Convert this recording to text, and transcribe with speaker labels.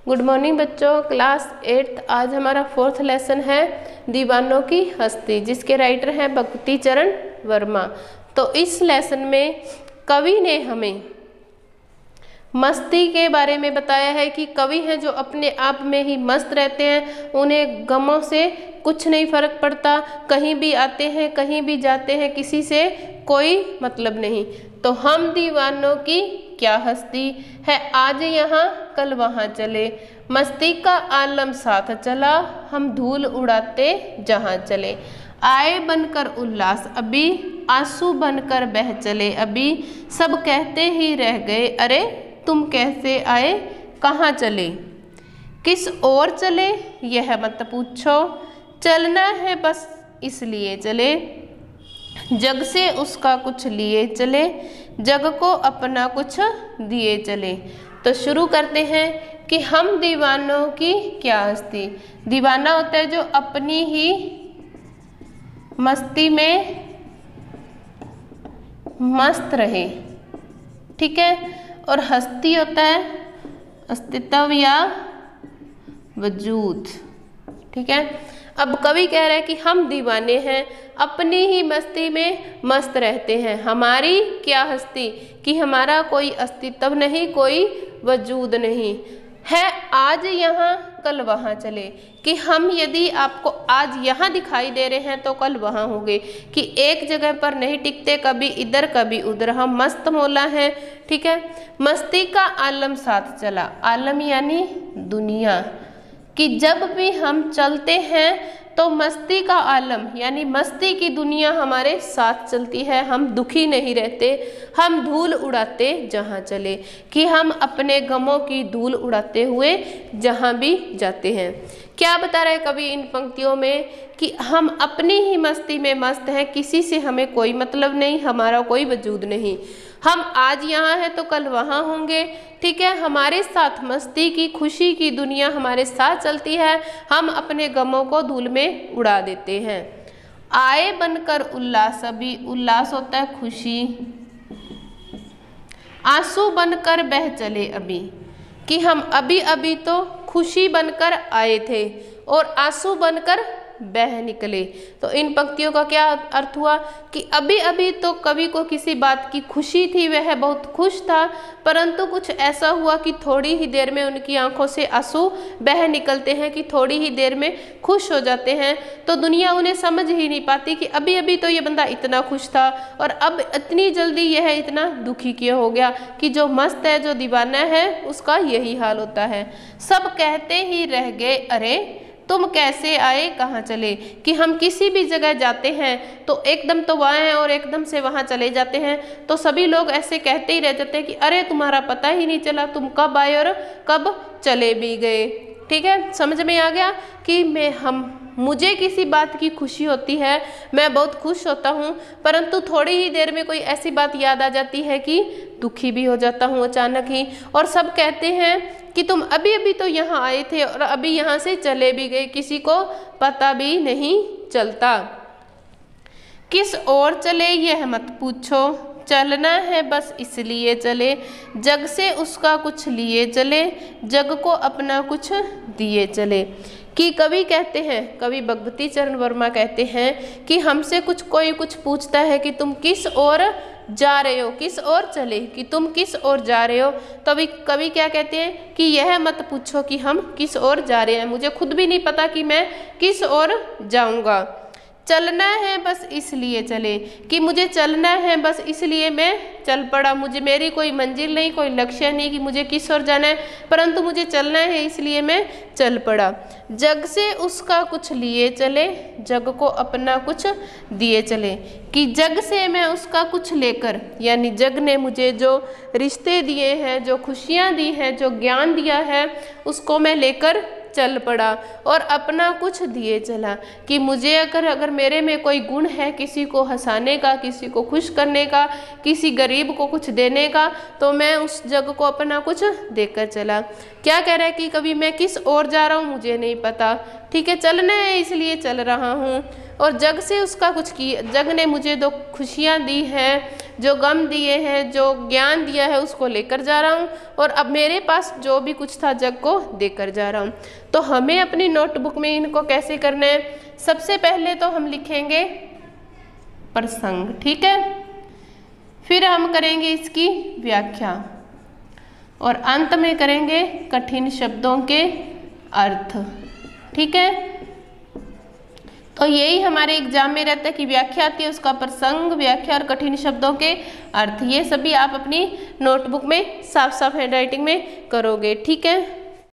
Speaker 1: Good morning बच्चों, class 8th। आज हमारा 4th लेसन है दीवानों की हस्ती, जिसके राइटर हैं भक्ति चरण वर्मा। तो इस लेसन में कवि ने हमें मस्ती के बारे में बताया है कि कवि हैं जो अपने आप में ही मस्त रहते हैं, उन्हें गमों से कुछ नहीं फर्क पड़ता, कहीं भी आते हैं कहीं भी जाते हैं, किसी से कोई मतलब नहीं। तो हम दीवानों की क्या हस्ती है, आज यहाँ कल वहाँ चले, मस्ती का आलम साथ चला, हम धूल उड़ाते जहाँ चले। आए बनकर उल्लास अभी, आंसू बनकर बह चले अभी, सब कहते ही रह गए अरे तुम कैसे आए कहाँ चले। किस ओर चले यह मत पूछो, चलना है बस इसलिए चले, जग से उसका कुछ लिए चले, जग को अपना कुछ दिए चले। तो शुरू करते हैं कि हम दीवानों की क्या हस्ती। दीवाना होता है जो अपनी ही मस्ती में मस्त रहे, ठीक है। और हस्ती होता है अस्तित्व या वजूद, ठीक है। अब कवि कह रहे हैं कि हम दीवाने हैं, अपनी ही मस्ती में मस्त रहते हैं। हमारी क्या हस्ती कि हमारा कोई अस्तित्व नहीं, कोई वजूद नहीं है, आज यहाँ कल वहाँ चले। कि हम यदि आपको आज यहाँ दिखाई दे रहे हैं तो कल वहाँ होंगे, कि एक जगह पर नहीं टिकते, कभी इधर कभी उधर, हम मस्त मौला हैं, ठीक है। मस्ती का आलम साथ चला, आलम यानी दुनिया, कि जब भी हम चलते हैं तो मस्ती का आलम यानी मस्ती की दुनिया हमारे साथ चलती है, हम दुखी नहीं रहते, हम धूल उड़ाते जहाँ चले, कि हम अपने गमों की धूल उड़ाते हुए जहाँ भी जाते हैं। क्या बता रहे कवि इन पंक्तियों में कि हम अपनी ही मस्ती में मस्त हैं, किसी से हमें कोई मतलब नहीं, हमारा कोई वजूद नहीं, हम आज यहाँ हैं तो कल वहाँ होंगे, ठीक है। हमारे साथ मस्ती की खुशी की दुनिया हमारे साथ चलती है, हम अपने गमों को धूल में उड़ा देते हैं। आए बनकर उल्लास अभी, उल्लास होता है खुशी, आंसू बनकर बह चले अभी, कि हम अभी अभी तो खुशी बनकर आए थे और आंसू बनकर बह निकले। तो इन पंक्तियों का क्या अर्थ हुआ कि अभी अभी तो कवि को किसी बात की खुशी थी, वह बहुत खुश था, परंतु कुछ ऐसा हुआ कि थोड़ी ही देर में उनकी आंखों से आंसू बह निकलते हैं, कि थोड़ी ही देर में खुश हो जाते हैं। तो दुनिया उन्हें समझ ही नहीं पाती कि अभी अभी तो ये बंदा इतना खुश था और अब इतनी जल्दी यह इतना दुखी क्यों हो गया। कि जो मस्त है, जो दीवाना है, उसका यही हाल होता है। सब कहते ही रह गए अरे तुम कैसे आए कहाँ चले, कि हम किसी भी जगह जाते हैं तो एकदम तो वहाँ हैं और एकदम से वहाँ चले जाते हैं, तो सभी लोग ऐसे कहते ही रह जाते हैं कि अरे तुम्हारा पता ही नहीं चला, तुम कब आए और कब चले भी गए, ठीक है। समझ में आ गया कि मुझे किसी बात की खुशी होती है, मैं बहुत खुश होता हूँ, परंतु थोड़ी ही देर में कोई ऐसी बात याद आ जाती है कि दुखी भी हो जाता हूँ अचानक ही। और सब कहते हैं कि तुम अभी अभी तो यहाँ आए थे और अभी यहाँ से चले भी गए, किसी को पता भी नहीं चलता। किस ओर चले यह मत पूछो, चलना है बस इसलिए चले, जग से उसका कुछ लिए चले, जग को अपना कुछ दिए चले। कि कवि कहते हैं, कवि भक्ति चरण वर्मा कहते हैं कि हमसे कोई कुछ पूछता है कि तुम किस ओर जा रहे हो, किस ओर चले, कि तुम किस ओर जा रहे हो। तभी कवि क्या कहते हैं कि यह मत पूछो कि हम किस ओर जा रहे हैं, मुझे खुद भी नहीं पता कि मैं किस ओर जाऊंगा। चलना है बस इसलिए चले, कि मुझे चलना है बस इसलिए मैं चल पड़ा, मेरी कोई मंजिल नहीं, कोई लक्ष्य नहीं कि मुझे किस ओर जाना है, परंतु मुझे चलना है इसलिए मैं चल पड़ा। जग से उसका कुछ लिए चले, जग को अपना कुछ दिए चले, कि जग से मैं उसका कुछ लेकर, यानी जग ने मुझे जो रिश्ते दिए हैं, जो खुशियाँ दी हैं, जो ज्ञान दिया है, उसको मैं लेकर चल पड़ा और अपना कुछ दिए चला। कि मुझे अगर मेरे में कोई गुण है किसी को हंसाने का, किसी को खुश करने का, किसी गरीब को कुछ देने का, तो मैं उस जग को अपना कुछ देकर चला। क्या कह रहा है कि कभी मैं किस ओर जा रहा हूँ मुझे नहीं पता, ठीक है, चलना है इसलिए चल रहा हूँ, और जग से उसका कुछ किया, जग ने मुझे दो खुशियाँ दी हैं, जो गम दिए हैं, जो ज्ञान दिया है उसको लेकर जा रहा हूँ, और अब मेरे पास जो भी कुछ था जग को देकर जा रहा हूँ। तो हमें अपनी नोटबुक में इनको कैसे करना है, सबसे पहले तो हम लिखेंगे प्रसंग, ठीक है, फिर हम करेंगे इसकी व्याख्या, और अंत में करेंगे कठिन शब्दों के अर्थ, ठीक है। तो यही हमारे एग्जाम में रहता है कि व्याख्या आती है, उसका प्रसंग, व्याख्या और कठिन शब्दों के अर्थ, ये सभी आप अपनी नोटबुक में साफ साफ हैंडराइटिंग में करोगे, ठीक है।